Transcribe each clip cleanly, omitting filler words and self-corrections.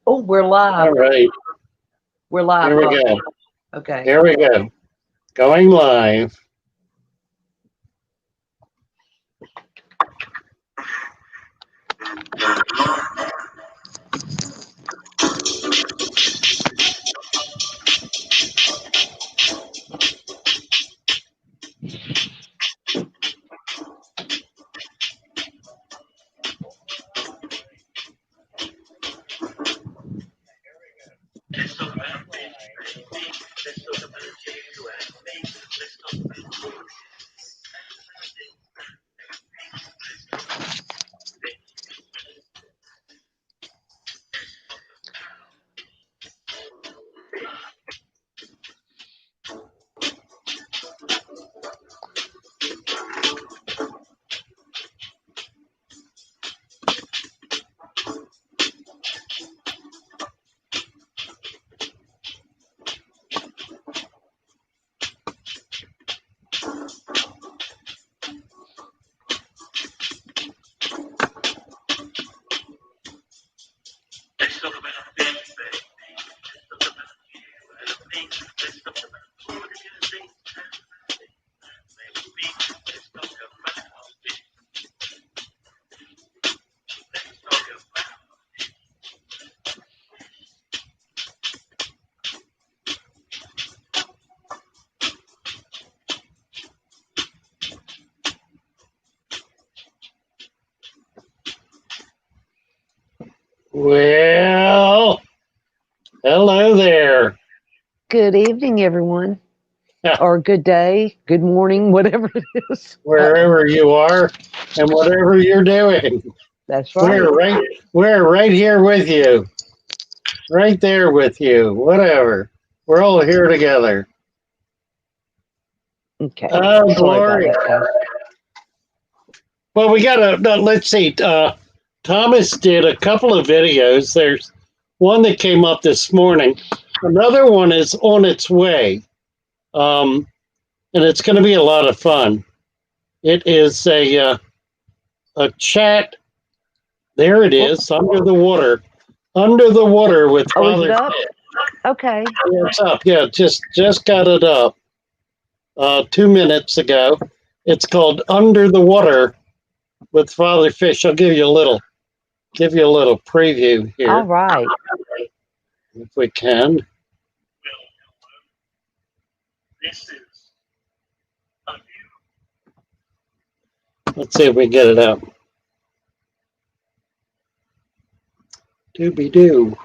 Oh, we're live. All right, We're live, here we folks. go. Okay. Here we go. Going live. Well, hello there. Good evening, everyone. Or good day, good morning, whatever it is. Wherever you are and whatever you're doing. That's right. We're right here with you. Right there with you. Whatever. We're all here together. Okay. Oh, Sorry glory. about that, guys. Well, we got to, let's see. Thomas did a couple of videos. There's one that came up this morning. Another one is on its way. And it's going to be a lot of fun. It is a chat. There it is, under the water with Oh, is it Father. up? Okay. Yeah, it's up. Yeah, just got it up 2 minutes ago. It's called Under the Water with Father Fish. I'll give you a little preview here All right. if we can. Let's see if we get it out. Dooby doo.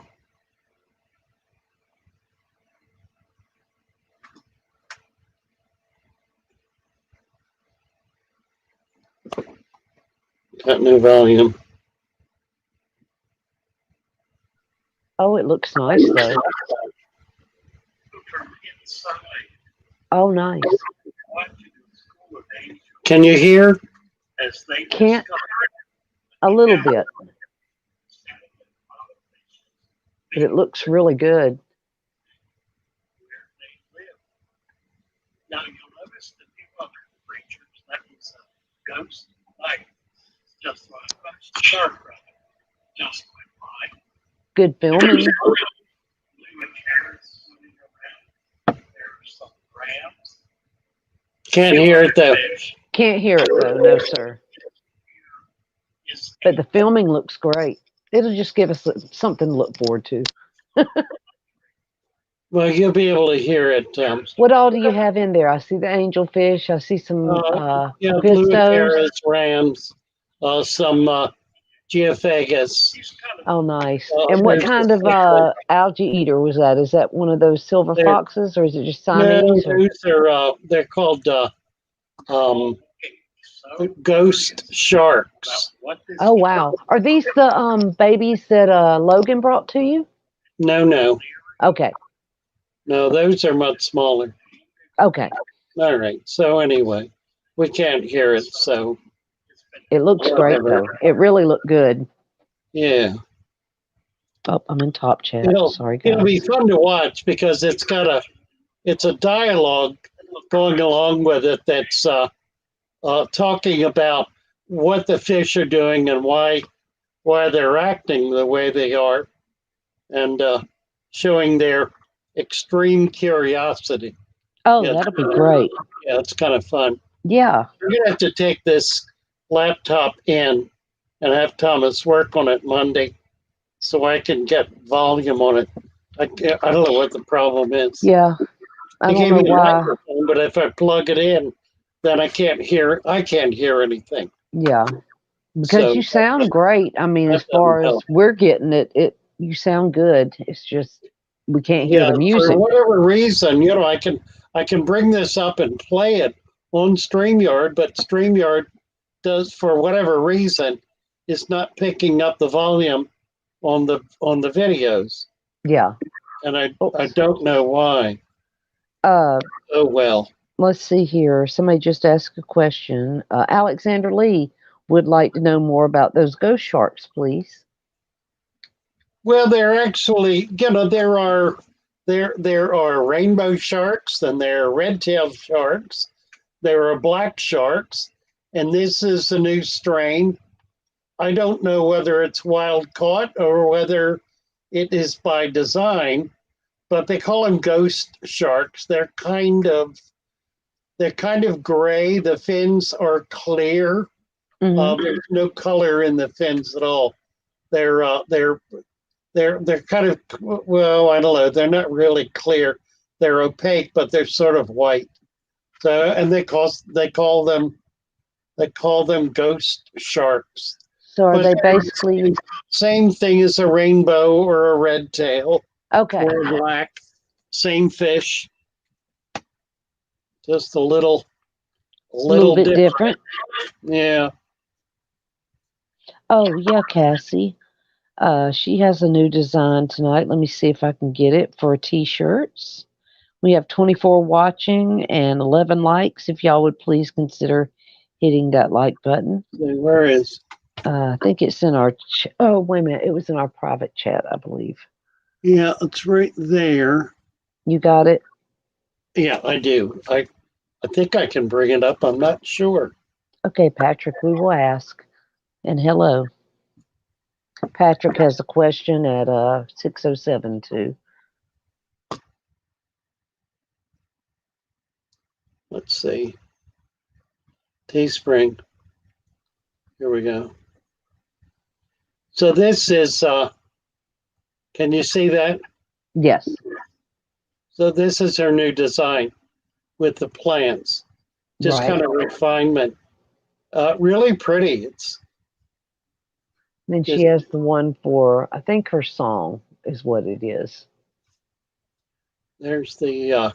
Got new volume. Oh, it looks nice, though. Oh, nice. Can you hear? Can't. A little bit. But it looks really good. Good filming. Can't hear it though. Can't hear it, though. No, sir. But the filming looks great. It'll just give us something to look forward to. Well, you'll be able to hear it. What all do you have in there? I see the angelfish. I see some Yeah, blue pistos. carrots, rams, some geophagus. Oh, nice. And what kind of algae eater was that? Is that one of those silver They're- foxes, or is it just No, Siamese? Or? those are they're called ghost sharks. Oh, wow. Are these the babies that Logan brought to you? No, Okay. those are much smaller. Okay. All right. So anyway, we can't hear it. So It looks great, though. It really looked good. yeah, Oh, I'm in top chat. Sorry, guys. it'll be fun to watch because it's a dialogue going along with it that's talking about what the fish are doing and why why they're acting the way they are, and showing their extreme curiosity. Oh, Yeah, that'll be great. yeah, it's kind of fun. Yeah. We're gonna have to take this laptop in and have Thomas work on it Monday, so I can get volume on it. I don't know what the problem is. Yeah. I He don't gave know me a why. microphone, but if I plug it in, then I can't hear. I can't hear anything. Yeah. Because So you sound great. I mean, as that doesn't far as help. we're getting it, you sound good. It's just we can't hear Yeah, the for music. whatever reason, I can bring this up and play it on StreamYard, but StreamYard does, for whatever reason, is not picking up the volume on the videos, Yeah. and I Oops. don't know why. Uh, Oh well. let's see here. Somebody just asked a question. Alexander Lee would like to know more about those ghost sharks, please. Well, there actually, there are rainbow sharks, and there are red-tailed sharks. There are black sharks, and this is a new strain. I don't know whether it's wild caught or whether it is by design, but they call them ghost sharks. They're kind of gray. The fins are clear. There's no color in the fins at all. They're uh, they're they're kind of, well, I don't know. They're not really clear. They're opaque, but they're sort of white. So, and they call them ghost sharks. So are But they basically same thing as a rainbow or a red tail okay? or a black. Same fish, just a little A little bit different. Yeah. Oh yeah, Cassie. She has a new design tonight. Let me see if I can get it for t-shirts. We have 24 watching and 11 likes. If y'all would please consider hitting that like button. Where is? I think it's in our. Oh wait a minute, it was in our private chat, I believe. Yeah, it's right there. You got it. Yeah, I do. I think I can bring it up. I'm not sure. Okay, Patrick. We will ask. And hello. Patrick has a question at 6:07 too. Let's see. Teespring. Here we go. So this is, can you see that? Yes. So this is her new design with the plants. Just Right. kind of refinement. Really pretty. It's Then she just, has the one for, I think her song is what it is. there's the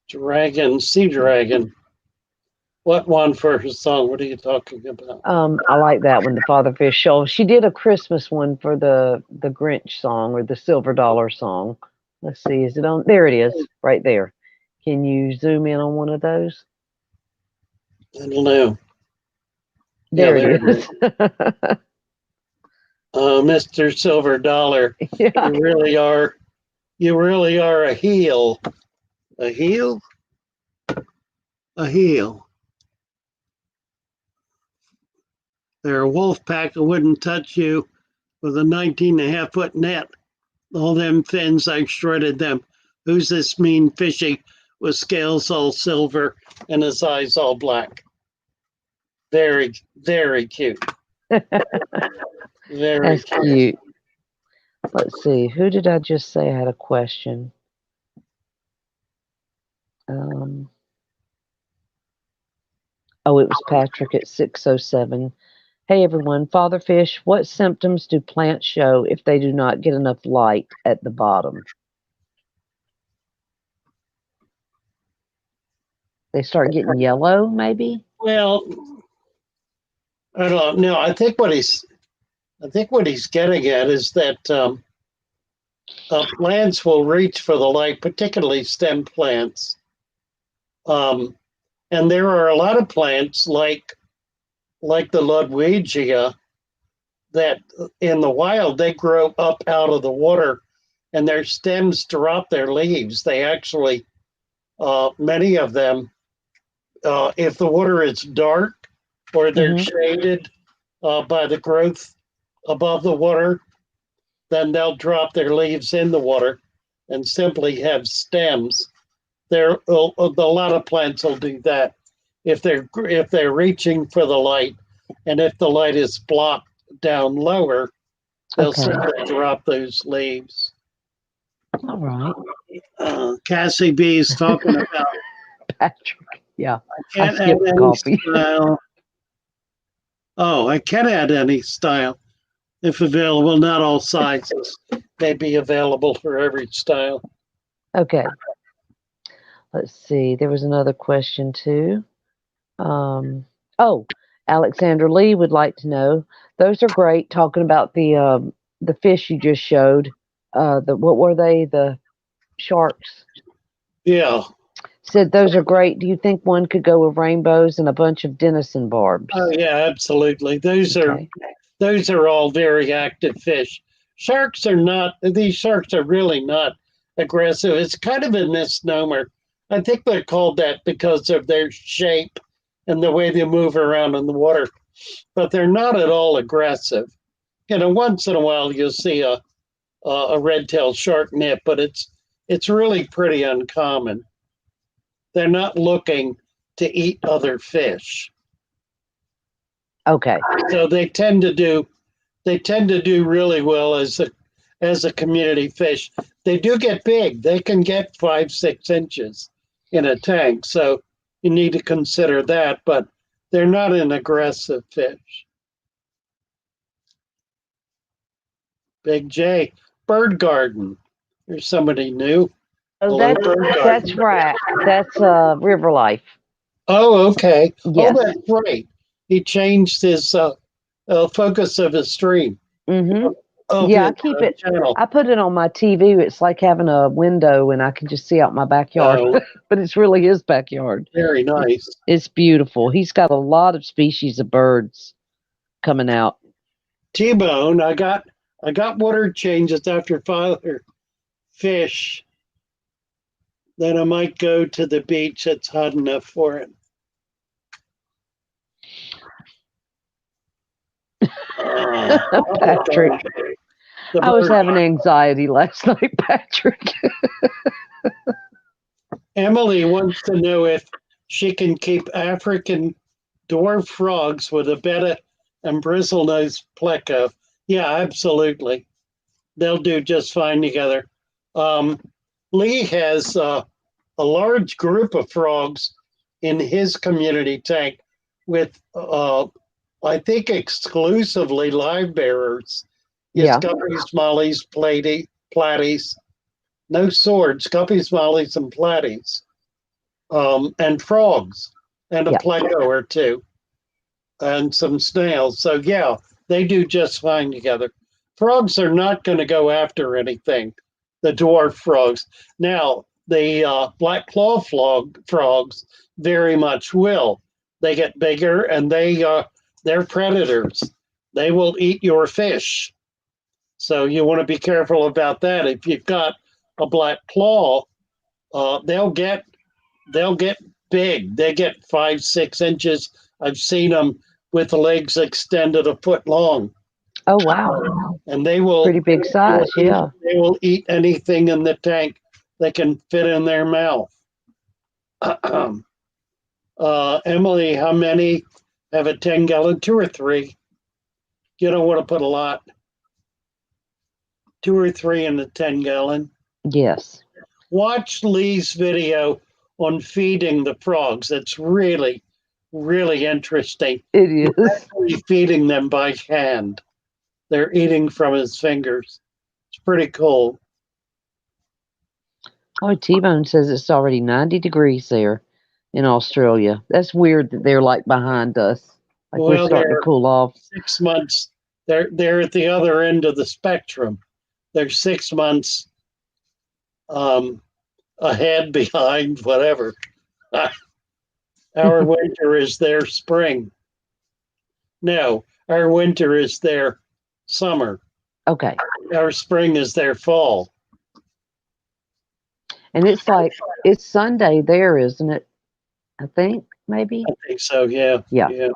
dragon, sea dragon. What one for her song? What are you talking about? I like that one, the Father Fish Shoal. She did a Christmas one for the Grinch song or the Silver Dollar song. Let's see, is it on? There it is, right there. Can you zoom in on one of those? I don't know. There Yeah, it is. Mr. Silver Dollar, Yeah. you really are a heel. A heel? A heel. They're a wolf pack that wouldn't touch you with a 19.5 foot net. All them fins, I shredded them. Who's this mean fishy with scales all silver and his eyes all black? Very, very cute. Very That's cute. Let's see. Who did I just say had a question? Oh, it was Patrick at 6:07. Hey everyone, Father Fish, what symptoms do plants show if they do not get enough light at the bottom? They start getting yellow, maybe? Well, I don't know. I think what he's getting at is that plants will reach for the light, particularly stem plants. And there are a lot of plants like the Ludwigia that in the wild they grow up out of the water, and their stems drop their leaves. They actually, many of them, if the water is dark or they're shaded, by the growth above the water, then they'll drop their leaves in the water and simply have stems. A lot of plants will do that if they're reaching for the light, and if the light is blocked down lower, they'll Okay. simply drop those leaves. All right. Cassie B is talking about. Patrick. Yeah. I I can't add skipped the any coffee. style. Oh, I can add any style if available. Not all sizes may be available for every style. Okay. Let's see. There was another question too. Oh, Alexander Lee would like to know. Those are great. Talking about the fish you just showed. What were they? The sharks. Yeah. Said those are great. Do you think one could go with rainbows and a bunch of denison Oh, barbs? yeah. Absolutely. Okay. Those are all very active fish. Sharks are not. These sharks are really not aggressive. It's kind of a misnomer. I think they're called that because of their shape and the way they move around in the water. But they're not at all aggressive. Once in a while you'll see a red-tailed shark nip, but it's really pretty uncommon. They're not looking to eat other fish, Okay. so they tend to do really well as a community fish. They do get big. They can get 5-6 inches in a tank, so you need to consider that. But they're not an aggressive fish. Big J, Bird Garden. There's somebody new. Oh, Hello, Bird that's Garden. right. That's River Life. Oh, okay. Oh, Yes. that's right. He changed his focus of his stream Mhm. of Yeah, I his keep it. channel. I put it on my TV. It's like having a window, and I can just see out my backyard. Oh, But it's really his backyard. very It's nice. it's beautiful. He's got a lot of species of birds coming out. T-bone. I got water changes after Father Fish. Then I might go to the beach that's hot enough for it. Patrick, The I was bird. having anxiety last night, Patrick. Emily wants to know if she can keep African dwarf frogs with a betta and bristlenose pleco. Yeah, absolutely. They'll do just fine together. Um, Lee has a large group of frogs in his community tank with, I think, exclusively live bearers. His Yeah. guppies, mollies, platies, no swords, guppies, mollies, and platies, and frogs, and a Yeah. pleco or two, and some snails. So, yeah, they do just fine together. Frogs are not going to go after anything, the dwarf frogs. Now, the black claw frogs very much will. They get bigger and they're predators. They will eat your fish. So you want to be careful about that. If you've got a black claw, they'll get big. They get 5-6 inches. I've seen them with the legs extended a foot long, Oh wow. and they will Pretty big size. Yeah. they will eat anything in the tank they can fit in their mouth. Emily, how many have a 10-gallon? 2 or 3. You don't want to put a lot. 2 or 3 in the 10-gallon. Yes. Watch Lee's video on feeding the frogs. It's really, really interesting. It He's is. actually feeding them by hand. They're eating from his fingers. It's pretty cool. Oh, T-Bone says it's already 90 degrees there in Australia. That's weird that they're like behind us. Like we're Well, starting to they're cool off. 6 months. They're at the other end of the spectrum. They're 6 months um, ahead, behind, whatever. Our winter is their spring. No, our winter is their summer. Okay. Our spring is their fall. And it's like it's Sunday there, isn't it? I think maybe. I think so. Yeah. Yeah. Yeah.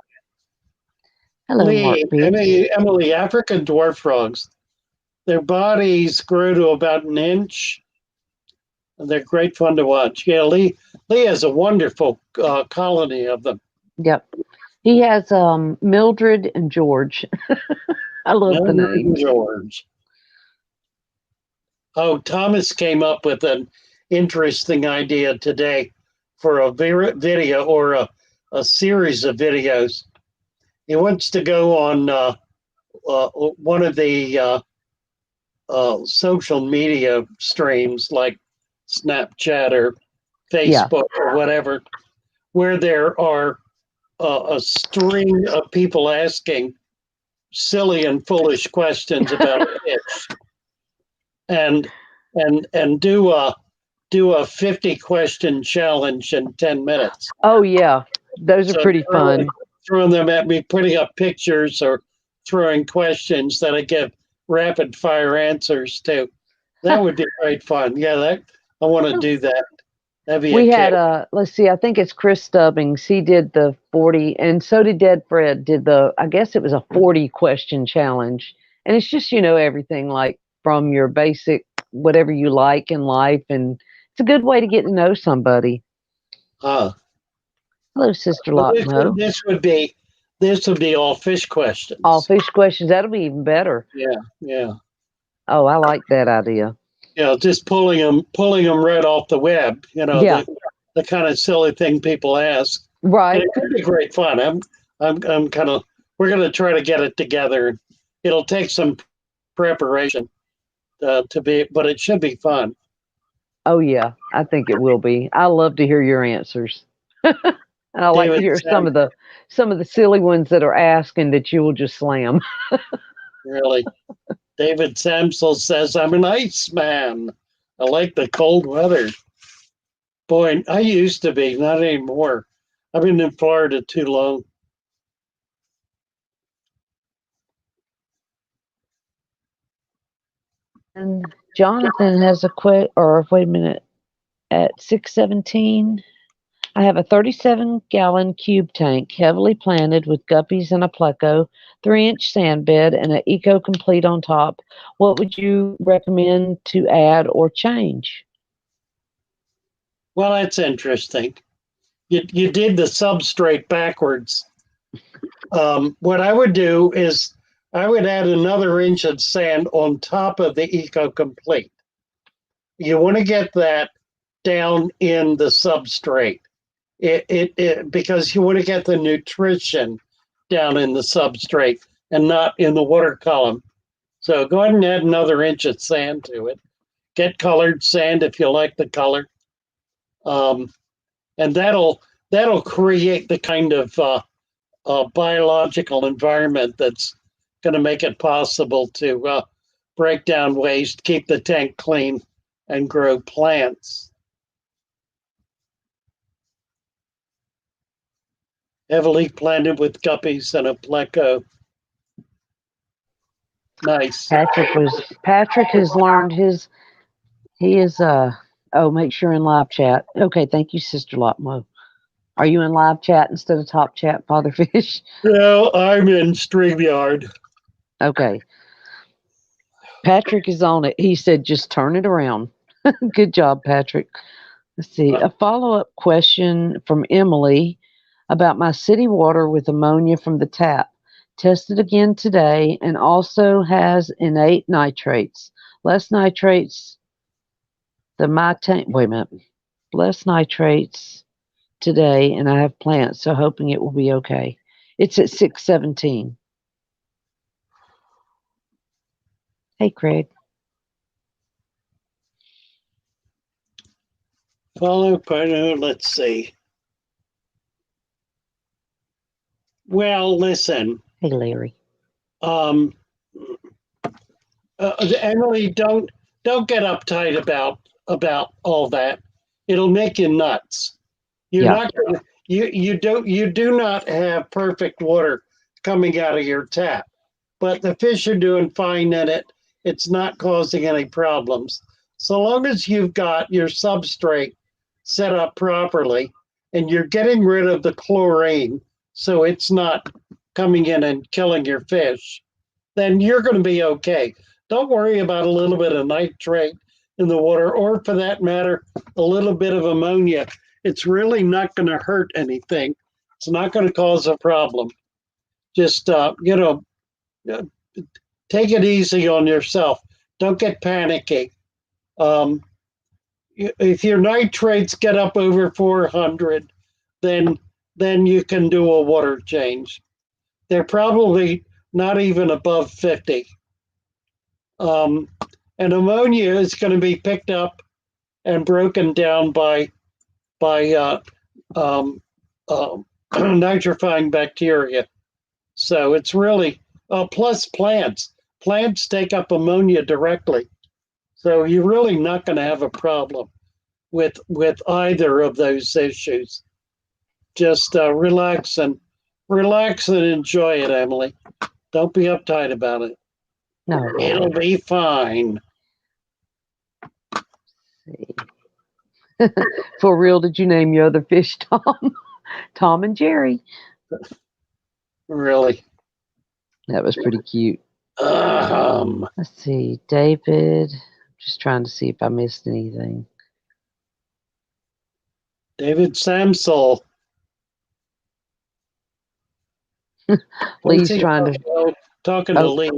Hello, Mark Pitts. Emily, African dwarf frogs, their bodies grow to about an inch. And they're great fun to watch. Yeah, Lee has a wonderful colony of them. Yep. He has Mildred and George. I love the names. George. Oh, Thomas came up with an interesting idea today for a video or a series of videos. He wants to go on one of the social media streams like Snapchat or Yeah. Facebook or whatever, where there are a string of people asking silly and foolish questions about fish, and do a 50 question challenge in 10 minutes. Oh, yeah. Those are So pretty fun. throwing them at me, putting up pictures or throwing questions that I give rapid fire answers to. That would be great fun. Yeah, that I want to do that. That'd be We a had kick. let's see, I think it's Chris Stubbings. He did the 40, and so did Dead Fred. Did the, I guess it was a 40 question challenge, and it's just everything like from your basic whatever you like in life, and it's a good way to get to know somebody. Uh, Hello, Sister well, Lockmo. this would be all fish All questions. fish questions. That'll be even better. Yeah, yeah. Oh, I like that idea. Just pulling them right off the web. Yeah, The kind of silly thing people ask, and right. it could be great fun. I'm kind of we're going to try to get it together. It'll take some preparation to be, but it should be fun. Oh yeah, I think it will be. I love to hear your answers. And I like to David hear Sam, some of the silly ones that are asked and that you will just slam. really. David Samsel says, "I'm an ice man. I like the cold weather." Boy, I used to be, not anymore. I've been in Florida too long. And Jonathan has a or wait a minute, at 6:17, I have a 37-gallon cube tank heavily planted with guppies and a pleco, 3-inch sand bed, and an eco complete on top. What would you recommend to add or change? Well, that's interesting. You did the substrate backwards. What I would do is I would add another inch of sand on top of the Eco Complete. You want to get that down in the substrate. Because you want to get the nutrition down in the substrate and not in the water column. So go ahead and add another inch of sand to it. Get colored sand if you like the color, and that'll create the kind of biological environment that's going to make it possible to break down waste, keep the tank clean, and grow plants. Heavily planted with guppies and a pleco. Nice. Patrick has learned his he is oh, make sure in live chat. Okay, thank you, Sister Lockmo. Are you in live chat instead of top chat, Father Fish? No, I'm in StreamYard. Okay. Patrick is on it. He said just turn it around. Good job, Patrick. Let's see. A follow-up question from Emily about my city water with ammonia from the tap. Tested again today and also has innate nitrates. Less nitrates than my tank. Wait a minute. Less nitrates today, and I have plants, so hoping it will be okay. It's at 6:17. Hey, Craig. Follow partner, let's see. Well, listen. Hey, Larry. Um, Emily, don't get uptight about all that. It'll make you nuts. You're Yeah. not gonna, you do not have perfect water coming out of your tap, but the fish are doing fine in it. It's not causing any problems. So long as you've got your substrate set up properly and you're getting rid of the chlorine so it's not coming in and killing your fish, then you're going to be okay. Don't worry about a little bit of nitrate in the water, or for that matter, a little bit of ammonia. It's really not going to hurt anything. It's not going to cause a problem. Just, take it easy on yourself. Don't get panicky. Um, if your nitrates get up over 400, then you can do a water change. They're probably not even above 50. And ammonia is going to be picked up and broken down by nitrifying bacteria. So it's really plus plants. Plants take up ammonia directly. So you're really not going to have a problem with either of those issues. Just relax and enjoy it, Emily. Don't be uptight about it. No. It'll be fine. See. For real, did you name your other fish Tom? Tom and Jerry. Really? That was pretty cute. Let's see, David. Just trying to see if I missed anything. David Samsel. Lee's trying to talking to Lee.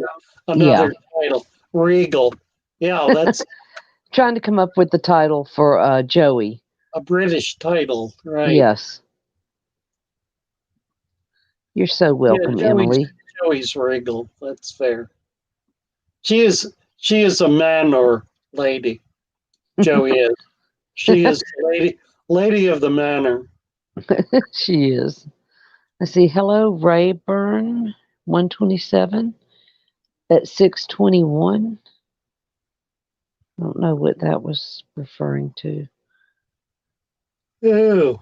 Another title, Regal. Yeah, that's trying to come up with the title for Joey. A British title, right? Yes. You're so welcome, Emily. Joey's Regal. That's fair. She is a man or lady. Joey is. She is lady of the manor. She is. Let's see. Hello, Rayburn, 127 at 621. I don't know what that was referring to. Ooh.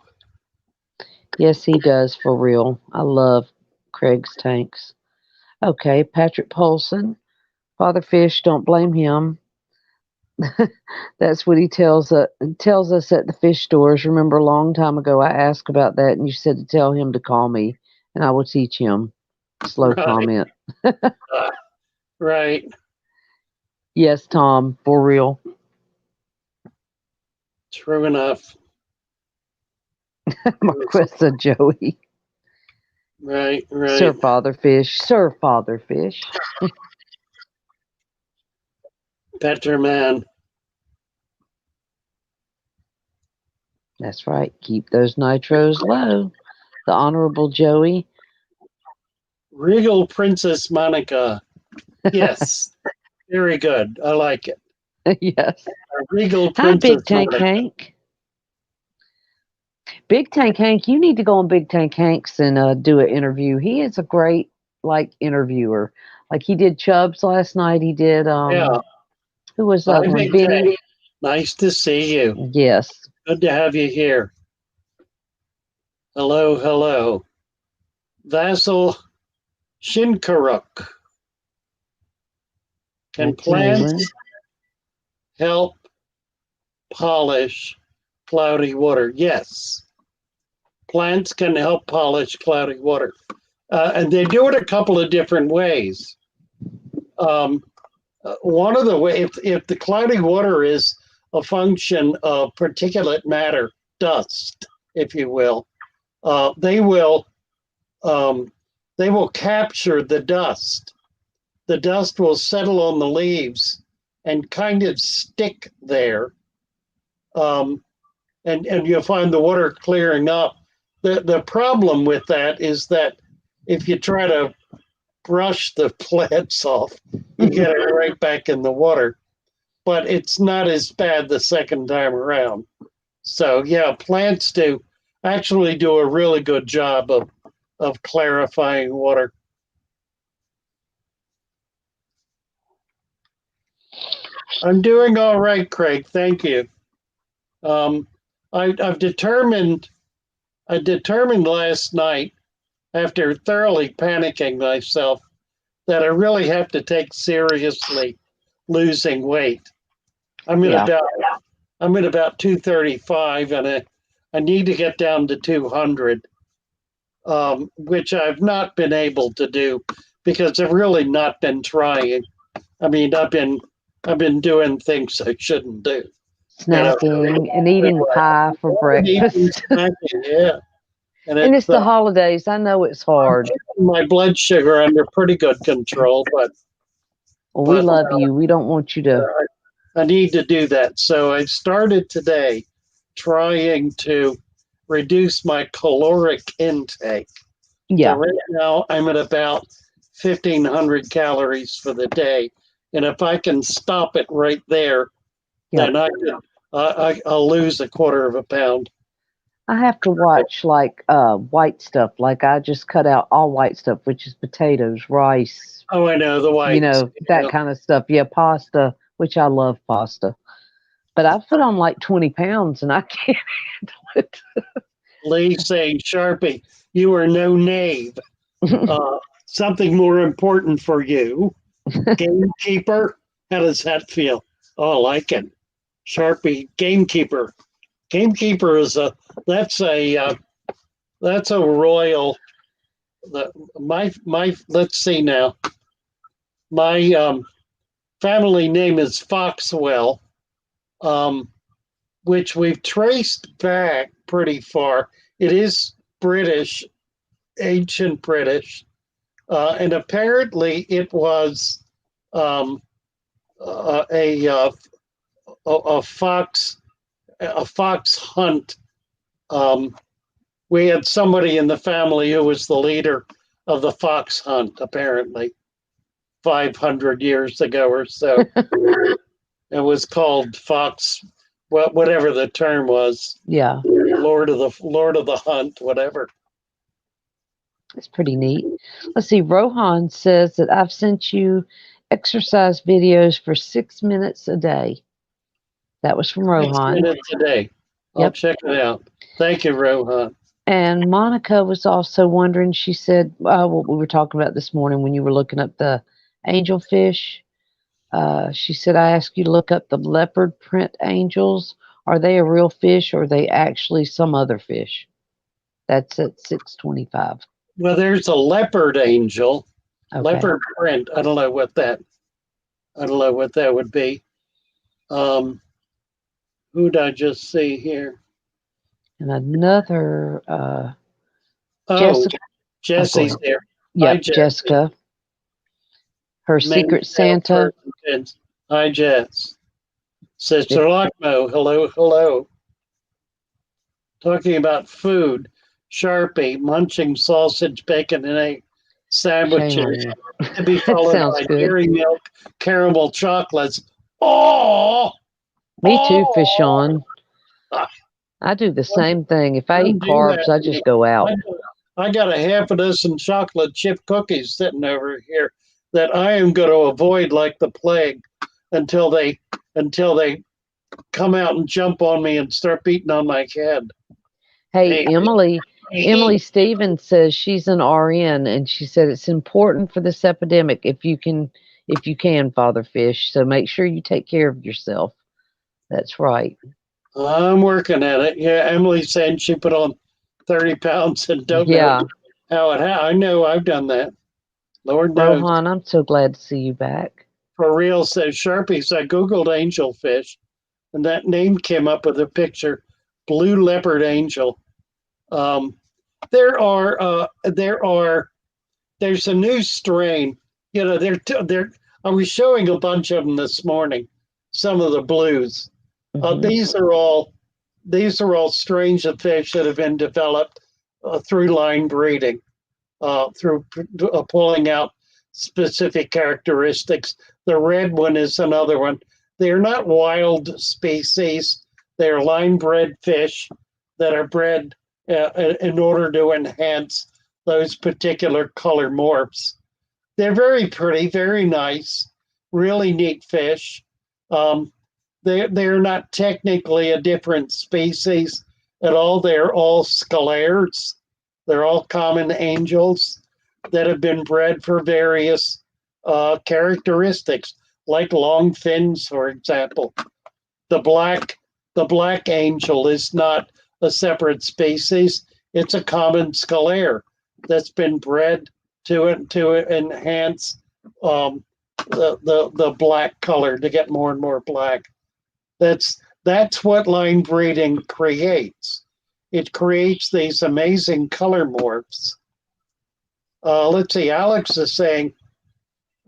Yes, he does, for real. I love Craig's tanks. Okay, Patrick Polson. Father Fish, don't blame him. That's what he tells us at the fish stores. Remember, a long time ago, I asked about that, and you said to tell him to call me, and I will teach him. Slow comment. Right. Yes, Tom, for real. True enough. Marquessa Joey. Right. Sir Father Fish. Better man. That's right. Keep those nitros low. The Honorable Joey. Regal Princess Monica. Yes. Very good. I like it. Yes. Regal Hi, Princess Big Tank Monica. Hank. Big Tank Hank, you need to go on Big Tank Hank's and do an interview. He is a great interviewer. Like he did Chubbs last night. He did who was that one? Benny. Nice to see you. Yes. Good to have you here. Hello. Vasil Shinkaruk. Can plants help polish cloudy water? Yes. Plants can help polish cloudy water. And they do it a couple of different ways. One of the ways, if the cloudy water is a function of particulate matter, dust, if you will, they will capture the dust. The dust will settle on the leaves and kind of stick there. And you'll find the water clearing up. The problem with that is that if you try to brush the plants off, you get it right back in the water. But it's not as bad the second time around. So yeah, plants actually do a really good job of clarifying water. I'm doing all right, Craig. Thank you. I determined last night, after thoroughly panicking myself, that I really have to take seriously losing weight. I'm at about 235, and I need to get down to 200. which I've not been able to do because I've really not been trying. I mean, I've been doing things I shouldn't do. You know, Snacking and eating pie for breakfast. yeah, and And it's it's the holidays. I know it's hard. my blood sugar under pretty good control, Well, we but love you. We don't want you to. I need to do that. So I started today trying to reduce my caloric intake. So Yeah. right now I'm at about 1,500 calories for the day, and if I can stop it right there, Yep. then I'll lose a quarter of a pound. I have to watch like white stuff. Like I just cut out all white stuff, which is potatoes, rice, Oh, I know the whites. You that know, kind of stuff. Yeah, pasta, which I love pasta. But I've put on like 20 pounds and I can't handle Lee saying, Sharpie, you are no knave. it. Something more important for you. Gamekeeper, how does that feel? Oh, I like it. Sharpie, gamekeeper. Gamekeeper is that's a uh, that's a royal. My let's see now. My family name is Foxwell, um, which we've traced back pretty far. It is British, ancient British, and apparently it was um, a a fox hunt. Um, we had somebody in the family who was the leader of the fox hunt, apparently 500 years ago or so. It was called fox, well, whatever the term was, Yeah, Lord of the Hunt, whatever. it's pretty neat. Let's see. Rohan says that I've sent you exercise videos for 6 minutes a day. That was from 6 minutes Rohan. a day. I'll Yep. check it out. Thank you, Rohan. And Monica was also wondering, she said, what we were talking about this morning when you were looking up the angelfish. She said, I asked you to look up the leopard print angels. Are they a real fish or are they actually some other fish? That's at 625. Well, there's a leopard angel, Okay. leopard print. I don't know what that. I don't know what that would be. Um, who'd I just see here? And another, Oh, Jessica. Oh, go Jesse's ahead. here. Hi, Yep, Jesse. Jessica. Her Main Secret Santa. salesperson. Hi, Jess. Sister If, Lockmo. Hello, hello. Talking about food. Sharpie, munching sausage, bacon, and egg shame on sandwiches you. to be That followed sounds by good. dairy milk, caramel chocolates. Oh, Me too, oh. Fishon. I do the Don't, same thing. If I eat don't do carbs, that I to me. just go I out. I got a half a dozen chocolate chip cookies sitting over here that I am going to avoid like the plague until they come out and jump on me and start beating on my head. Hey, Hey, Emily Stevens says she's an RN and she said it's important for this epidemic if you can, Father Fish. So make sure you take care of yourself. That's right. I'm working at it. Yeah, Emily's saying she put on 30 pounds and don't know Yeah. how it happened. I know I've done that. Lord knows. Rohan, I'm so glad to see you back. For real, says Sharpies. I Googled angelfish and that name came up with a picture blue leopard angel. Um, there's a new strain. You know, they're. I was showing a bunch of them this morning. Some of the blues. Hmm. These are all strains of fish that have been developed through line breeding, through pulling out specific characteristics. The red one is another one. They're not wild species. They're line bred fish that are bred in order to enhance those particular color morphs. They're very pretty, very nice, really neat fish. Um, they're not technically a different species at all. They're all scalaires. They're all common angels that have been bred for various characteristics, like long fins, for example. The black the black angel is not a separate species. It's a common scalaire. that's been bred to enhance the black color, to get more and more black. That's what line breeding creates. It creates these amazing color morphs. Let's see, Alex is saying,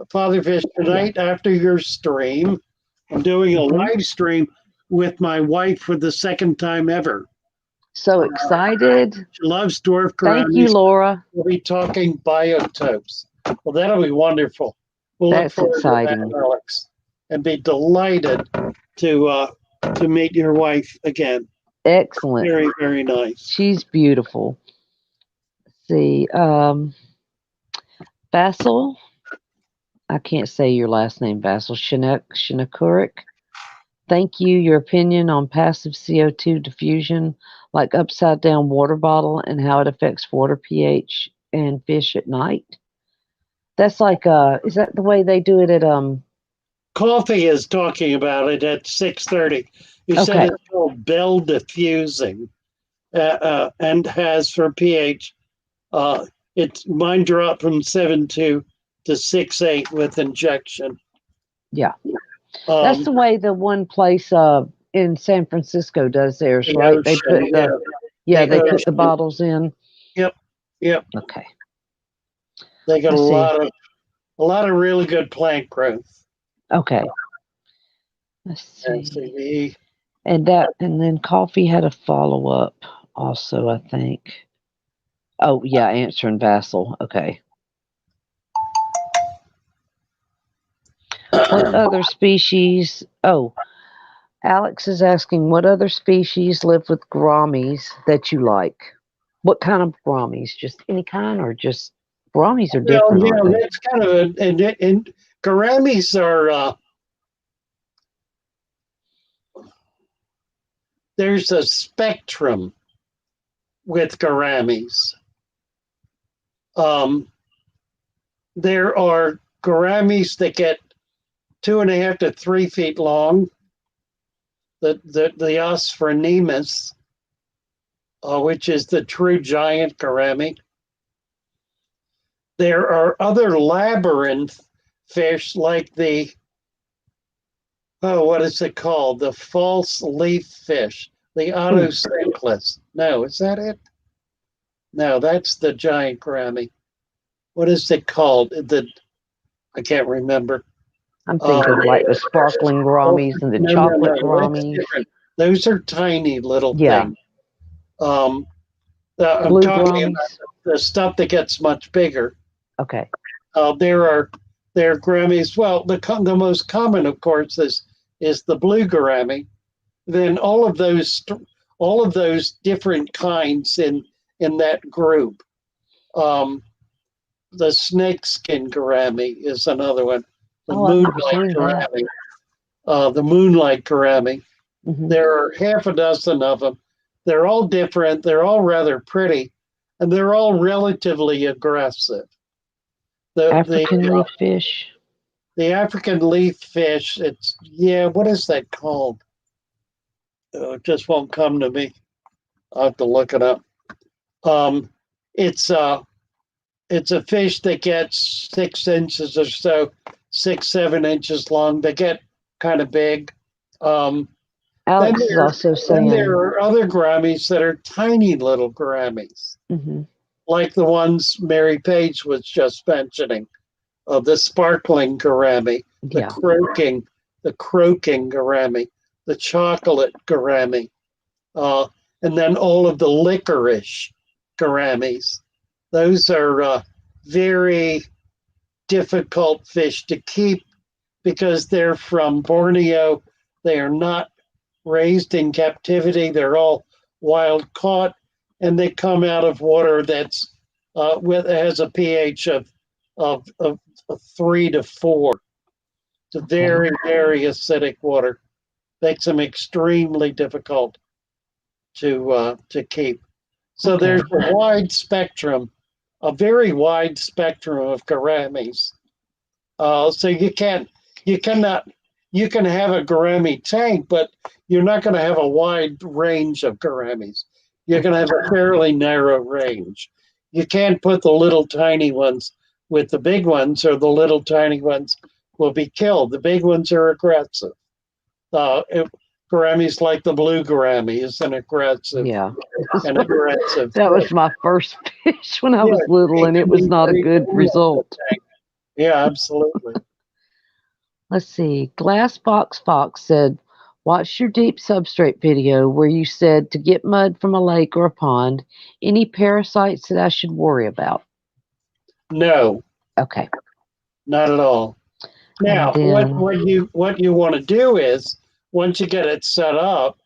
Father Fish, tonight after your stream, I'm doing a live stream with my wife for the second time ever. So excited. She loves dwarf Thank you, gouramis. Laura. We'll be talking biotopes. Well, that'll be wonderful. We'll look That's forward exciting. to that, Alex, and be delighted to meet your wife again. Excellent. Very, very nice. She's beautiful. Let's see. Basil. I can't say your last name, Basil. Shinakurik. Thank you. Your opinion on passive CO2 diffusion, like upside down water bottle, and how it affects water pH and fish at night. That's like, is that the way they do it at Coffee is talking about it at 6:30. He said it's called Bell diffusing, and has for pH. It's mine dropped from 7.2 to 6.8 with injection. Yeah. That's the way the one place in San Francisco does theirs, right? Ocean, They put they put the bottles in. Yep. Okay. They got a lot of really good plant growth. Okay. Let's see. And then Coffee had a follow up also, I think. Oh yeah, answering Vassal. Okay. What other species? Oh, Alex is asking what other species live with Grammies that you like? What kind of Grammies? Just any kind, or just Grammies are different? Yeah, that's kind of and Grammies are. There's a spectrum with gouramis. There are gouramis that get 2.5 to 3 feet long. The Osphronemus, which is the true giant gourami. There are other labyrinth fish like the what is it called? The false leaf fish, the Autocyclus. No, is that it? No, that's the giant gourami. What is it called? I can't remember. I'm thinking like the sparkling gouramis and the chocolate gouramis. Those are tiny little things. I'm Blue talking gouramis. about the stuff that gets much bigger. Okay. There are gouramis. Well, the most common, of course, is the blue gourami. Then all of those different kinds in that group. The snakeskin gourami is another one. The moonlight gourami. The moonlight gourami. Mm-hmm. There are half a dozen of them. They're all different. They're all rather pretty, and they're all relatively aggressive. The African leaf fish. The African leaf fish. What is that called? It just won't come to me. I'll have to look it up. It's a fish that gets 6 inches or so, 6-7 inches long. They get kind of big. Alex is also saying there are other gouramis that are tiny little gouramis, like the ones Mary Page was just mentioning, the sparkling gourami, the croaking gourami, the chocolate gourami, and then all of the licorice gouramis. Those are very difficult fish to keep because they're from Borneo. They are not raised in captivity. They're all wild caught, and they come out of water that's has a pH of 3 to 4. It's a very, very acidic water. Makes them extremely difficult to keep. So there's a wide spectrum, a very wide spectrum of gouramis. So you can have a gourami tank, but you're not going to have a wide range of gouramis. You're going to have a fairly narrow range. you can't put the little tiny ones with the big ones, or the little tiny ones will be killed. The big ones are aggressive. It, Grammies like the blue Grammy is an aggressive Yeah. That was fish. my first fish when I Yeah, was little, it and it can was be not a very good dangerous, I result. think. Yeah, absolutely. Let's see. Glassbox Fox said, watch your deep substrate video where you said to get mud from a lake or a pond. Any parasites that I should worry about? No, Okay. not at all. And Now, then, what you want to do is, once you get it set up,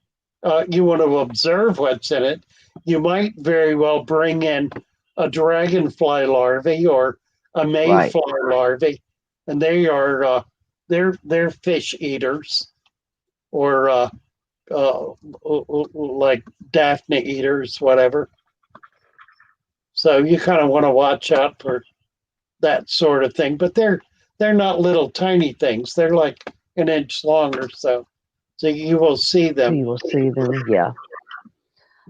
you want to observe what's in it. You might very well bring in a dragonfly larvae or a right. mayfly larvae, and they're fish eaters, or like Daphne eaters, whatever. So you kind of want to watch out for that sort of thing. But they're not little tiny things. They're like an inch long or so. So you will see So them. you will see them. Yeah.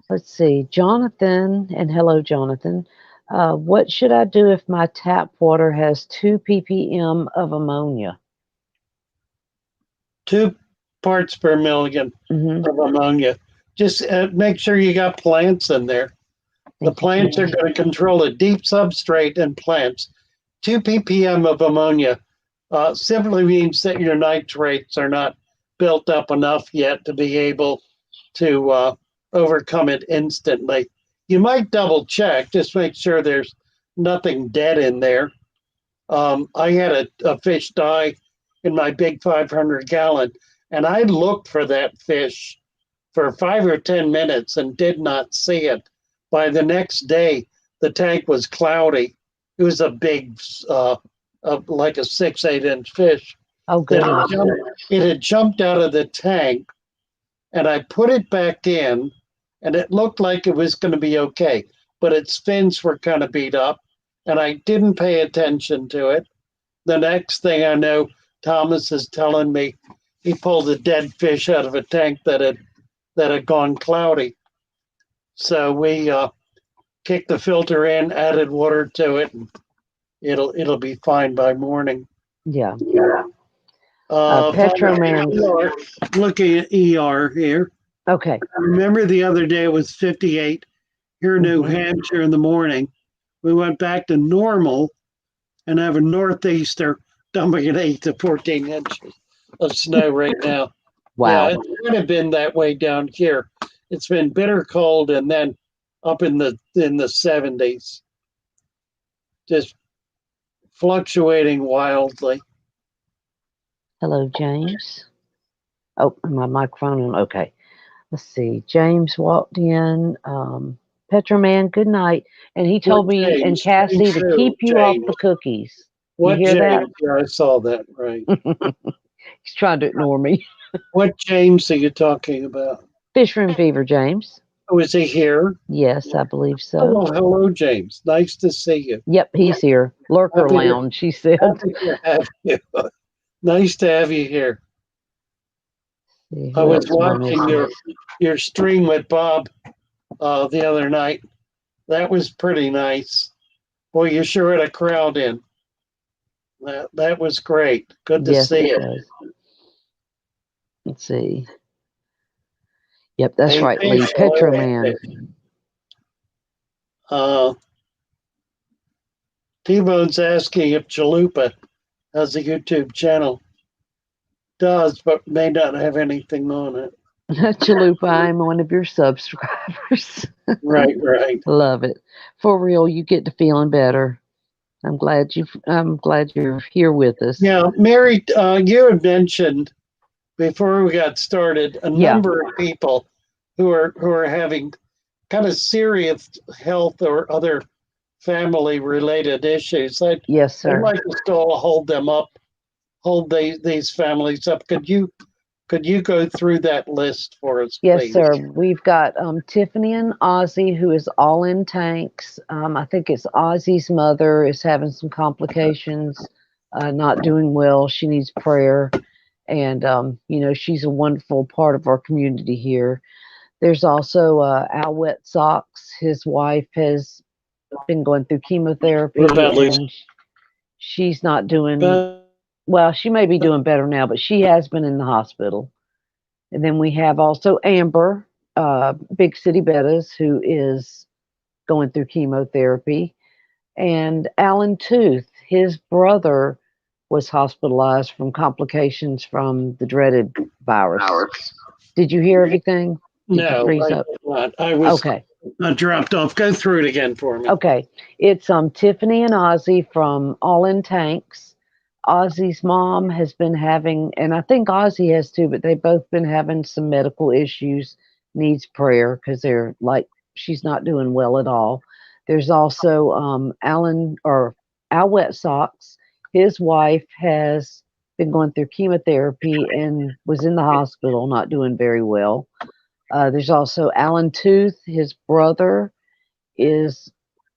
Let's see. Jonathan, and hello, Jonathan. What should I do if my tap water has 2 ppm of ammonia? 2 parts per million Hmm. of ammonia. Just make sure you got plants in there. The Thank you, plants are Jan. going to control a deep substrate and plants. 2 ppm of ammonia simply means that your nitrates are not built up enough yet to be able to overcome it instantly. You might double check, just make sure there's nothing dead in there. I had a fish die in my big 500-gallon, and I looked for that fish for 5 or 10 minutes and did not see it. By the next day, the tank was cloudy. It was a big, like a 6, 8 inch fish Oh, that goodness. it had jumped out of the tank, and I put it back in, and it looked like it was going to be okay, but its fins were kind of beat up, and I didn't pay attention to it. The next thing I know, Thomas is telling me he pulled a dead fish out of a tank that had gone cloudy. So we kicked the filter in, added water to it, and it'll be fine by morning. Yeah. Finally, Petroman. ER, looking at ER here. Okay. I remember the other day it was 58 here in New Hmm. Hampshire in the morning. We went back to normal and have a northeaster dumping at 8 to 14 inches of snow right now. Yeah, Wow. it's kind of been that way down here. It's been bitter cold, and then up in the 70s, just fluctuating wildly. Hello, James. Oh, my microphone on. Okay. Let's see. James walked in. Petroman, good night. And he What told me and James? Cassie James to who? keep you off James. the cookies. You What hear that? James? Yeah, I saw that, right. He's trying to ignore me. What James are you talking about? Fish room fever, James. Oh, is he here? Yes, I believe Oh, so. well, hello, James. Nice to see you. Yep, he's here. Lurker Happy to, lounge, she said. happy to have you. Nice to have you here. See, I who was else am I watching missing? your stream with Bob the other night. That was pretty nice. Boy, you sure had a crowd in. That was great. Good to Yes, see it it. was. Let's see. Yep, that's Hey, right, Lee. fish, hello, Petroman. fish. Uh, T-Bone's asking if Chalupa has a YouTube channel. Does, but may not have anything on it. Chalupa, I'm one of your subscribers. Right, right. Love it. For real, you get to feeling better. I'm glad you're here with us. Yeah, Mary, you had mentioned before we got started a Yeah. number of people who are having kind of serious health or other family related issues. Yes, I'd sir. like to still hold these families up. Could you go through that list for us, Yes, please? sir. We've got Tiffany and Ozzy, who is all in tanks. I think it's Ozzy's mother is having some complications, not doing well. She needs prayer. And, she's a wonderful part of our community here. There's also Al Wet Socks. His wife has been going through What chemotherapy, about Lucy? and she's not doing Uh, well. She may be doing better now, but she has been in the hospital. And then we have also Amber, Big City Bettas, who is going through chemotherapy, and Alan Tooth, his brother, was hospitalized from complications from the dreaded virus. Did you hear everything? Did you no, freeze I up? did not. I was Okay. dropped off. Go through it again for me. Okay. It's Tiffany and Ozzy from All in Tanks. Ozzy's mom has been having, and I think Ozzy has too, but they've both been having some medical issues, needs prayer because they're like, she's not doing well at all. There's also Alan or Al Wet Socks. His wife has been going through chemotherapy and was in the hospital, not doing very well. There's also Alan Tooth, his brother is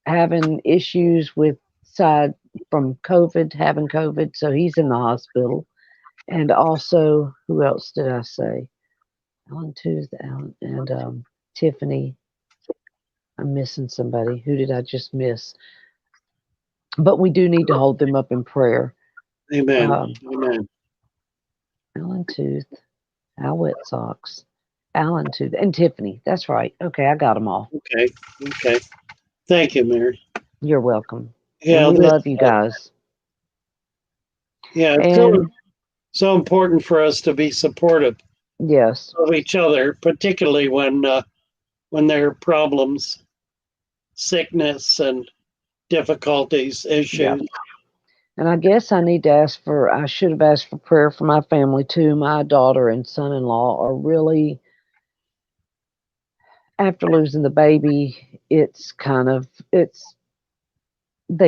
having issues with side from COVID, having COVID, so he's in the hospital. And also, who else did I say? Alan Tuesday, Alan, and Tiffany. I'm missing somebody. Who did I just miss? But we do need to hold them up in prayer. Amen. Um, Amen. Alan Tooth, Al Wet Socks, Alan Tooth, and Tiffany. That's right. Okay, I got them all. Okay. Okay. Thank you, Mary. You're welcome. And Yeah. we This, love you guys. yeah. It's And so important for us to be supportive yes, of each other, particularly when there are problems, sickness, and difficulties, yeah. issues. And I guess I should have asked for prayer for my family too. My daughter and son in law are really, after losing the baby, they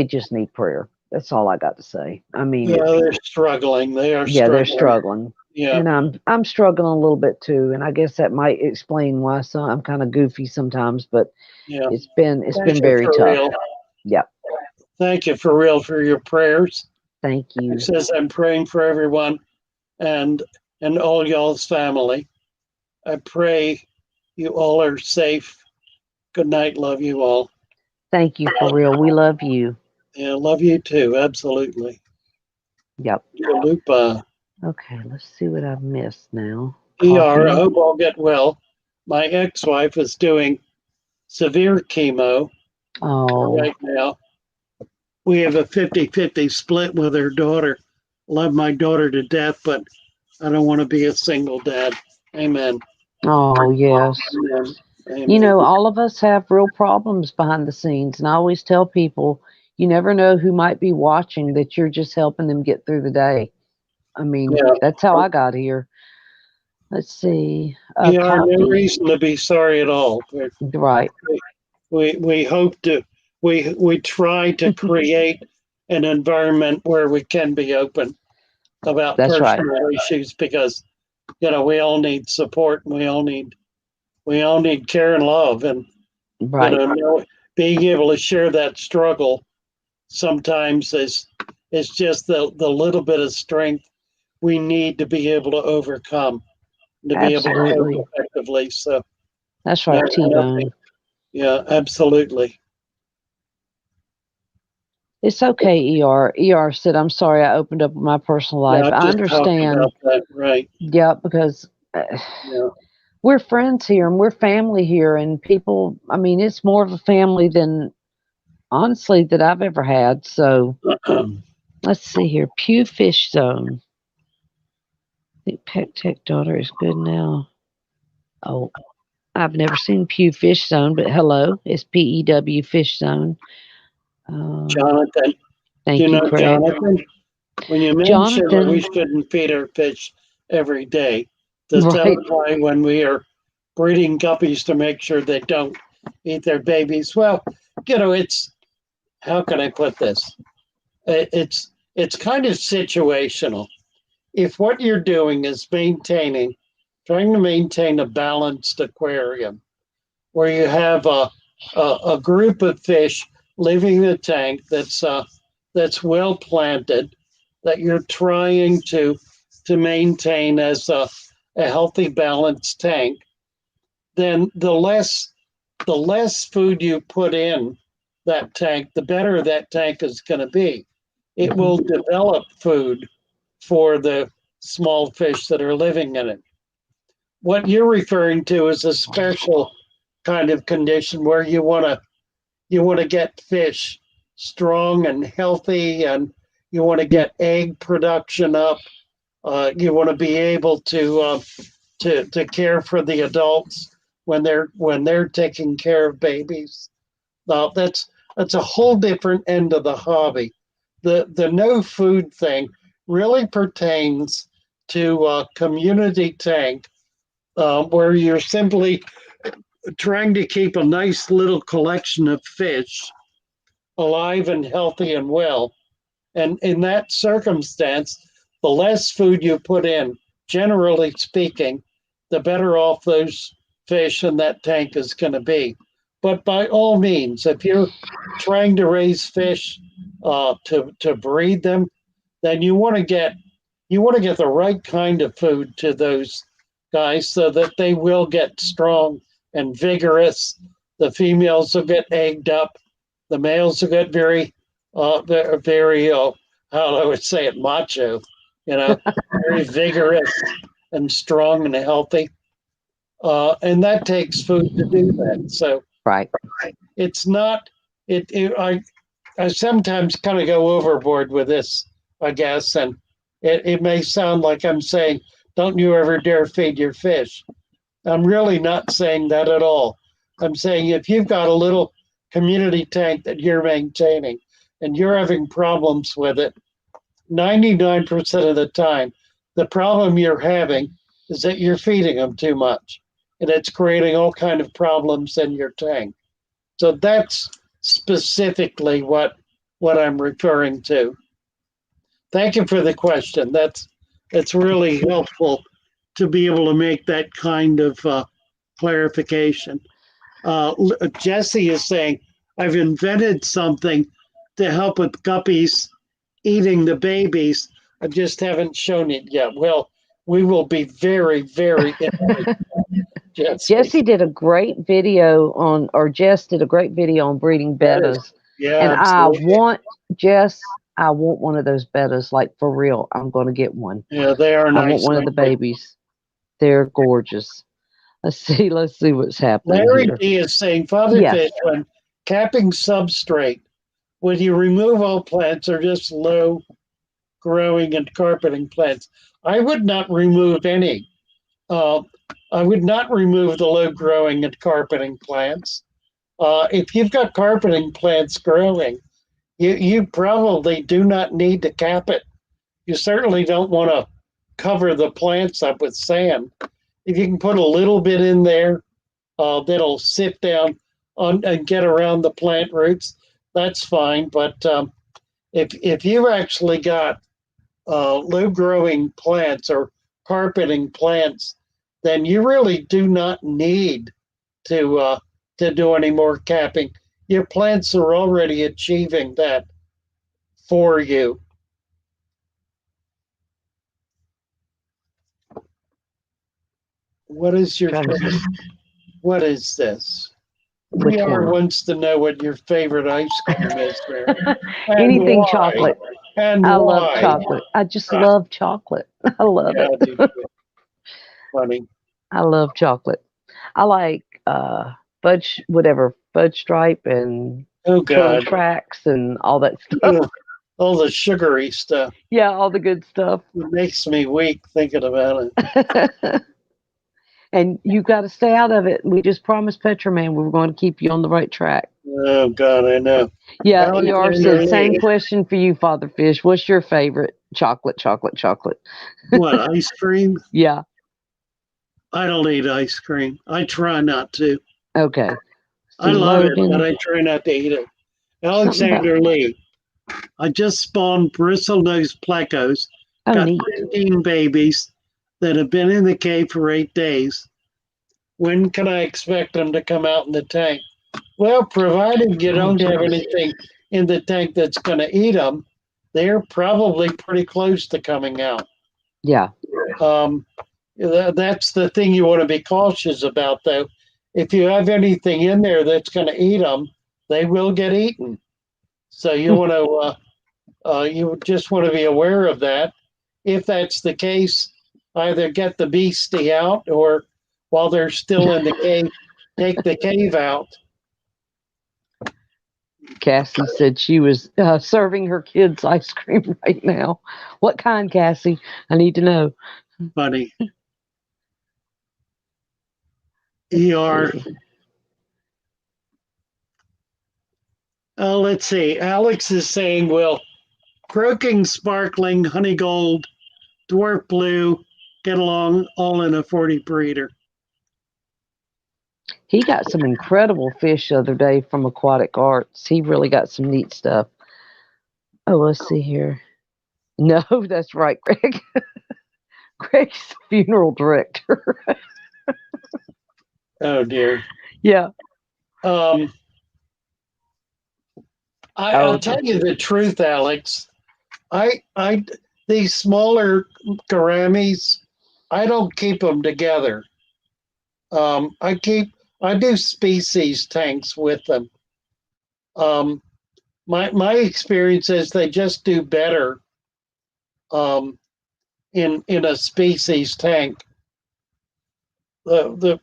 just need prayer. That's all I got to say. I mean, Yeah, they're struggling. They are yeah, they're struggling. struggling. Yeah. And I'm struggling a little bit too, and I guess that might explain why I'm kind of goofy sometimes, but Yeah. it's Thank been you very for tough. real. Yeah. Thank you for real for your prayers. Thank It you. says I'm praying for everyone and all y'all's family. I pray you all are safe. Good night. Love you all. Thank you for real. We love you. Yeah, love you too. Absolutely. Yep. Lupa. Okay, let's see what I've missed now. ER. I Coffee. hope all get well. My ex-wife is doing severe chemo Oh, right now. We have a 50-50 split with her daughter. Love my daughter to death, but I don't want to be a single dad. Amen. oh, yes. Amen. You Amen. know, all of us have real problems behind the scenes, and I always tell people, you never know who might be watching that you're just helping them get through the day. I mean, Yeah. that's how I got here. Let's see. ER, no Coffee. reason to be sorry at all. Right. We hope to we try to create an environment where we can be open about That's right. personal issues because we all need support and we all need care and love and Right. being able to share that struggle sometimes is just the little bit of strength we need to be able to overcome to be able to cope Absolutely. effectively. So That's no, right, T-Bone. yeah, absolutely. It's okay, ER. ER said, I'm sorry I opened up my personal Yeah, life. I'm I just talking understand. about that, right? Yeah, because Yeah, we're friends here and we're family here, and people, I mean, it's more of a family than honestly that I've ever had. So let's see here. Pew Fish Zone. I think Pet Tech Daughter is good now. Oh, I've never seen Pew Fish Zone, but hello, it's PEW Fish Zone. Um, Jonathan. Do you thank you, know Craig. Jonathan? When you mention that we Jonathan, shouldn't feed our fish every day, does that right? apply when we are breeding guppies to make sure they don't eat their babies? Well, it's how can I put this? It's kind of situational. If what you're doing is trying to maintain a balanced aquarium where you have a group of fish living in the tank that's well planted, that you're trying to maintain as a healthy, balanced tank, then the less food you put in, that tank, the better that tank is going to be. It will develop food for the small fish that are living in it. What you're referring to is a special kind of condition where you want to get fish strong and healthy, and you want to get egg production up. You want to be able to care for the adults when they're taking care of babies. Now that's a whole different end of the hobby. The no food thing really pertains to a community tank, where you're simply trying to keep a nice little collection of fish alive and healthy and well. And in that circumstance, the less food you put in, generally speaking, the better off those fish in that tank is going to be. But by all means, if you're trying to raise fish to breed them, then you want to get the right kind of food to those guys so that they will get strong and vigorous. The females will get egged up. The males will get very, how I would say it, macho, very vigorous and strong and healthy. And that takes food to do that. So Right. it's not, I sometimes kind of go overboard with this, I guess. And it may sound like I'm saying, don't you ever dare feed your fish. I'm really not saying that at all. I'm saying if you've got a little community tank that you're maintaining and you're having problems with it, 99% of the time, the problem you're having is that you're feeding them too much, and it's creating all kind of problems in your tank. So that's specifically what I'm referring to. Thank you for the question. That's really helpful to be able to make that kind of clarification. Jesse is saying, I've invented something to help with guppies eating the babies. I just haven't shown it yet. Well, we will be very, very interested, Jesse. Jesse did a great video on, or Jess did a great video on breeding That is, bettas. yeah, And absolutely. I want one of those bettas, like for real. I'm going to get one. Yeah, they are I want nice, one of the aren't they? babies. They're gorgeous. Let's see what's happening Larry here. D is saying, Father Yes. Fish, when capping substrate, would you remove all plants or just low growing and carpeting plants? I would not remove any. Uh, I would not remove the low growing and carpeting plants. If you've got carpeting plants growing, you probably do not need to cap it. You certainly don't want to cover the plants up with sand. If you can put a little bit in there, that'll sit down on and get around the plant roots, that's fine. But if you've actually got low growing plants or carpeting plants, then you really do not need to do any more capping. Your plants are already achieving that for you. What is your Trying to favorite? see What is this? which VR one. wants to know what your favorite ice cream is, Mary, and Anything why, chocolate. and I love why. chocolate. I just Ah, love chocolate. I love yeah, it. I do too. Funny. I love chocolate. I like whatever, fudge stripe and Oh turtle God. tracks and all that stuff. Ugh, all the sugary stuff. Yeah, all the good stuff. It makes me weak thinking about it. And you got to stay out of it. We just promised Petroman we were going to keep you on the right track. Oh God, I know. Yeah, ER Alexander said, same Lee. question for you, Father Fish. What's your favorite? Chocolate, chocolate, chocolate. What, ice cream? Yeah, I don't eat ice cream. I try not to. okay. I See, love it, but Logan, I try not to eat it. something about, Alexander Lee. I just spawned bristlenose plecos. oh, Got neat. 15 babies that have been in the cave for 8 days. When can I expect them to come out in the tank? Well, provided you Oh, don't have geez. anything in the tank that's going to eat them, they're probably pretty close to coming out. Yeah, Um, that's the thing you want to be cautious about, though. If you have anything in there that's going to eat them, they will get eaten. So you want to you just want to be aware of that. If that's the case, either get the beastie out or while they're still in the cave, take the cave out. Cassie said she was serving her kids ice cream right now. What kind, Cassie? I need to know. Funny. Let's ER. see. Let's see. Alex is saying, will croaking, sparkling, honey gold, dwarf blue get along all in a 40 breeder? He got some incredible fish the other day from Aquatic Arts. He really got some neat stuff. Oh, let's see here. No, that's right, Greg. Greg's the funeral director. Oh dear. Yeah. Um, I'll Oh, tell you the truth, Alex. I these smaller Grammies, I don't keep them together. I keep I do species tanks with them. Um, my experience is they just do better um, in a species tank. The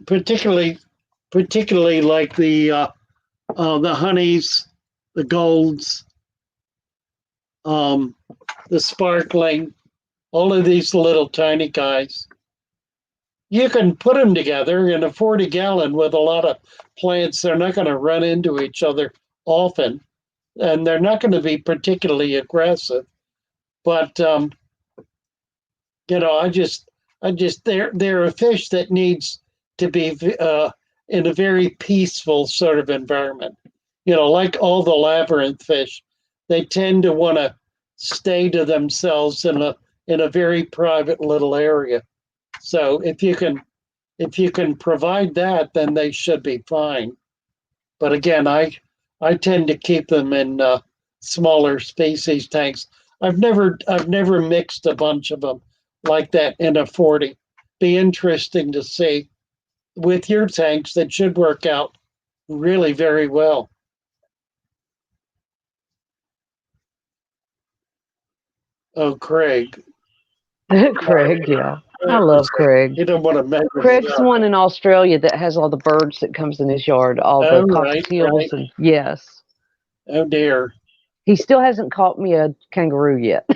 particularly like the honeys, the golds, um, the sparkling, all of these little tiny guys. You can put them together in a 40-gallon with a lot of plants. They're not going to run into each other often, and they're not going to be particularly aggressive. But I just they're a fish that needs to be in a very peaceful sort of environment. Like all the labyrinth fish, they tend to want to stay to themselves in a very private little area. So if you can provide that, then they should be fine. But again, I tend to keep them in smaller species tanks. I've never mixed a bunch of them like that in a 40. Be interesting to see with your tanks that should work out really very well. Oh, Craig. Craig, yeah. I love Craig. You don't want to measure me Craig's the up. one in Australia that has all the birds that comes in his yard, all the Oh, right, right. cockatiels, and yes. Oh, dear. He still hasn't caught me a kangaroo yet.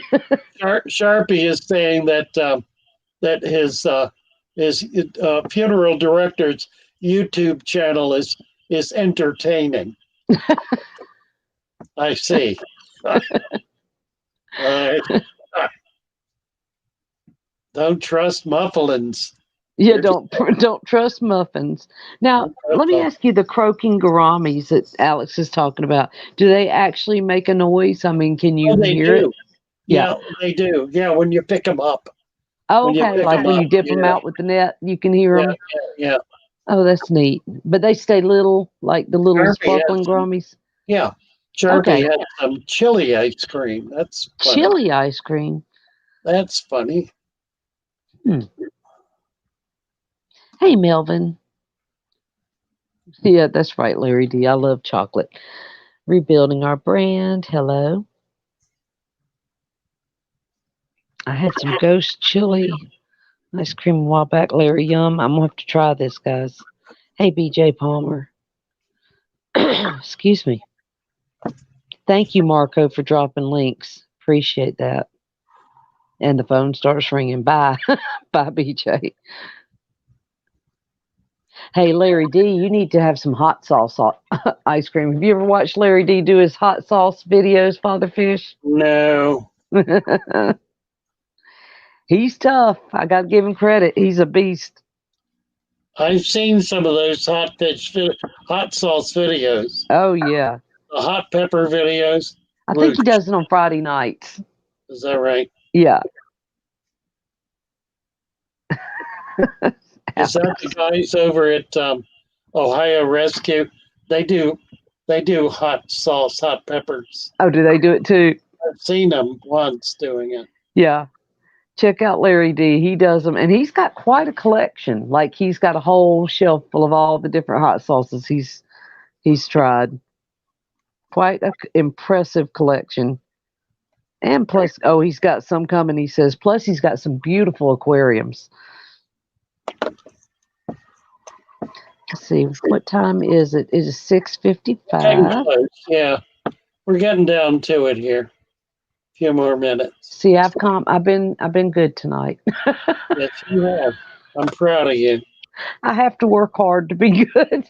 Sharpie is saying that his funeral director's YouTube channel is entertaining. I see. Uh, don't trust mufflins. Yeah, don't trust muffins. Now, let me ask you, the croaking gouramis that Alex is talking about, do they actually make a noise? I mean, can Oh, you they hear it? do. Yeah. Yeah, they do. Yeah, when you pick them up. Oh, When you okay. pick Like them when up. you dip them Yeah, out with the net, you can hear yeah, them. yeah. Oh, that's neat. But they stay little, like the little Sharpie sparkling has some. gouramis. Yeah, Sharpie Okay. has some chili ice cream. That's funny. Chili ice cream. That's funny. Hmm. Hey, Melvin. Yeah, that's right, Larry D. I love chocolate. Rebuilding our brand. Hello. I had some ghost chili ice cream a while back, Larry Yum. I'm gonna have to try this, guys. Hey, BJ Palmer. Excuse me. Thank you, Marco, for dropping links. Appreciate that. And the phone starts ringing. Bye. Bye, BJ. Hey, Larry D, you need to have some hot sauce ice cream. Have you ever watched Larry D do his hot sauce videos, Father Fish? No, He's tough. I got to give him credit. He's a beast. I've seen some of those hot sauce videos, Oh, yeah. the hot pepper videos. I think he Whoosh. does it on Friday nights. Is that right? Yeah. Is that the guys over at Ohio Rescue? They do they do hot sauce, hot peppers. Oh, do they do it too? I've seen them once doing it. Yeah. Check out Larry D. He does them, and he's got quite a collection. Like he's got a whole shelf full of all the different hot sauces he's tried. Quite an impressive collection. And plus, oh, he's got some coming, he says. Plus, he's got some beautiful aquariums. Let's see, what time is it? It is 6:55. Yeah, we're getting down to it here. A few more minutes. See, I've been good tonight. Yes, you have. I'm proud of you. I have to work hard to be good.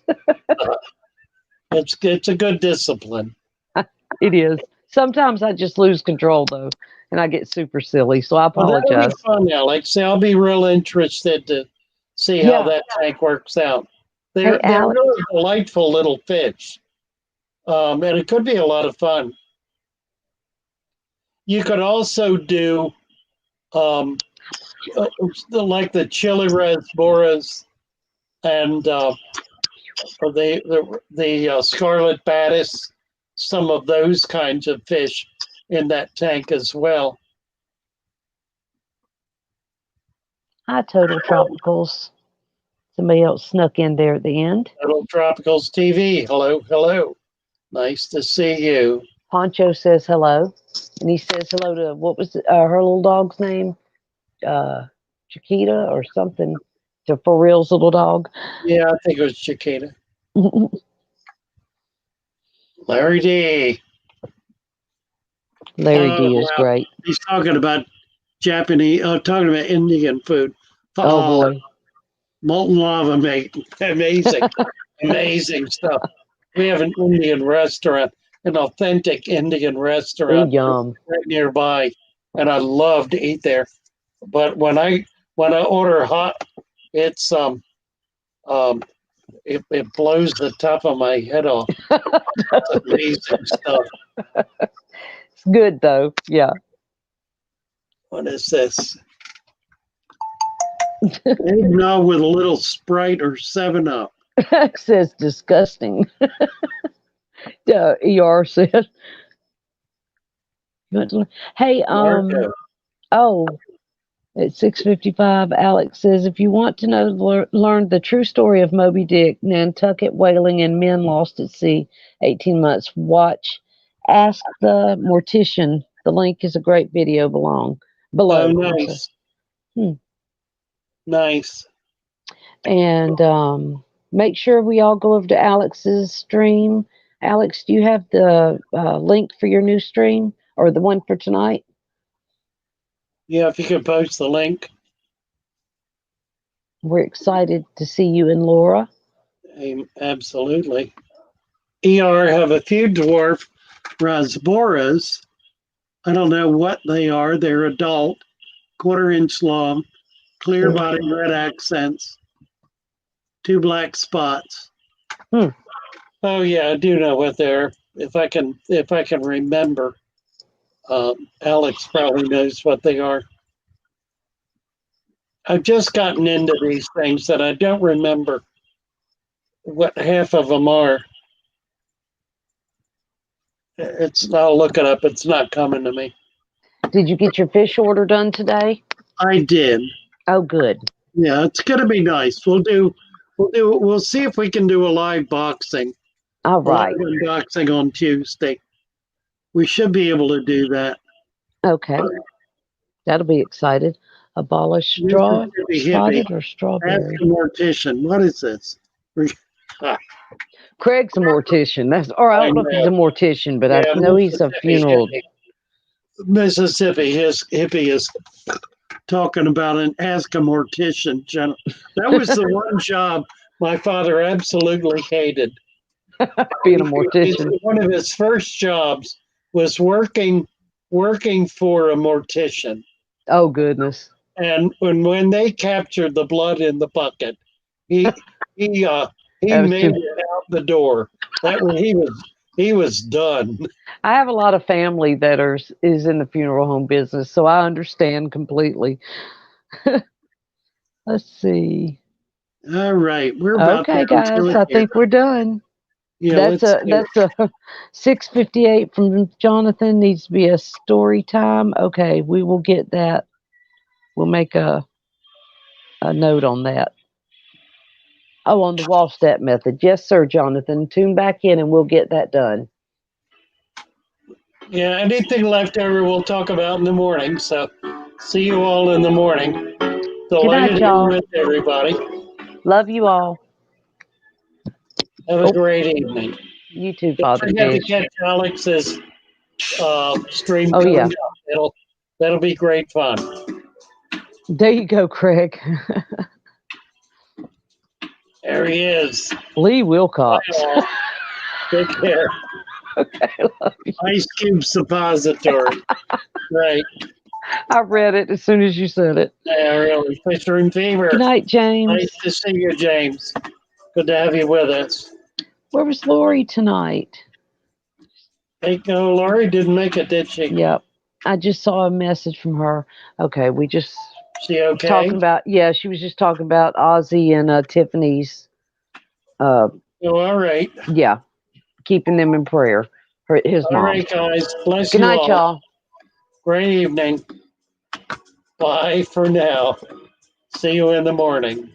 It's a good discipline. It is. Sometimes I just lose control though, and I get super silly. So I Well, that'll be apologize. fun, Alex. I'll be real interested to see how Yeah. that tank works out. Hey, They're Alex. really delightful little fish, and it could be a lot of fun. You could also do um, like the chili rasboras and the scarlet batis, some of those kinds of fish in that tank as well. Hi, Total Tropicals. Somebody else snuck in there at the end. Little Tropicals TV. Hello, hello. Nice to see you. Poncho says hello, and he says hello to what was her little dog's name? Chiquita or something. To For Real's little dog. Yeah, I think it was Chiquita. Larry D. Larry D is Wow. great. He's talking about Japanese, talking about Indian food. Oh boy. Molten lava, mate. Amazing. Amazing stuff. We have an Indian restaurant, an authentic Indian Oh, restaurant yum. right nearby, and I love to eat there. But when I order hot, it's it blows the top of my head off. It's amazing stuff. It's good though. Yeah. What is this? Eggnog with a little Sprite or 7-Up. Says disgusting. ER said. Hey, Marco. oh, at 6:55, Alex says, if you want to know, learn the true story of Moby Dick, Nantucket whaling, and men lost at sea, 18 months, watch Ask the Mortician. The link is a great video below. Oh, I'm sorry. nice. Nice. And make sure we all go over to Alex's stream. Alex, do you have the link for your new stream or the one for tonight? Yeah, if you could post the link. We're excited to see you and Laura. Absolutely. ER have a few dwarf rasboras. I don't know what they are. They're adult, quarter-inch long, clear body, red accents, 2 black spots. Oh yeah, I do know what they're. If I can remember, Alex probably knows what they are. I've just gotten into these things that I don't remember what half of them are. I'll look it up. It's not coming to me. Did you get your fish order done today? I did. Oh, good. Yeah, it's gonna be nice. We'll see if we can do a live boxing. All right. Live unboxing on Tuesday. We should be able to do that. Okay. That'll be excited. Abolish straw spotted or strawberry. Ask a mortician. What is this? Craig's a mortician. I don't know if he's a mortician, but I know he's a funeral. Mississippi, his hippie is talking about an ask a mortician. That was the one job my father absolutely hated. Being a mortician. One of his first jobs was working for a mortician. Oh goodness! And when they captured the blood in the bucket, he made it out the door. He was done. I have a lot of family that is in the funeral home business, so I understand completely. Let's see. All right, we're about okay, guys. I think we're done. Yeah, that's a 6:58 from Jonathan. Needs to be a story time. Okay, we will get that. We'll make a note on that. Oh, on the Wallstat method. Yes, sir, Jonathan. Tune back in and we'll get that done. Yeah, anything left over we'll talk about in the morning. So see you all in the morning. Good Delighted night, to be y'all. with everybody. Love you all. Have a Oh, great evening. you too, Don't Father forget to Fish. catch Alex's stream Oh, yeah. coming up. That'll be great fun. There you go, Craig. There he is. Lee Bye Wilcox. all. Take care. Okay, love you. Ice Cube Suppository. Right. I read it as soon as you said it. Yeah, really. Fish Room Fever. Good night, James. Nice to see you, James. Good to have you with us. Where was Lori tonight? Hey, no, Laurie didn't make it, did she? Yep. I just saw a message from her. Okay, we just She okay? talking about, yeah, she was just talking about Ozzy and Tiffany's, Oh, all right. yeah, keeping them in prayer. His All mom. right, guys. Bless Good you night, all. y'all. Great evening. Bye for now. See you in the morning.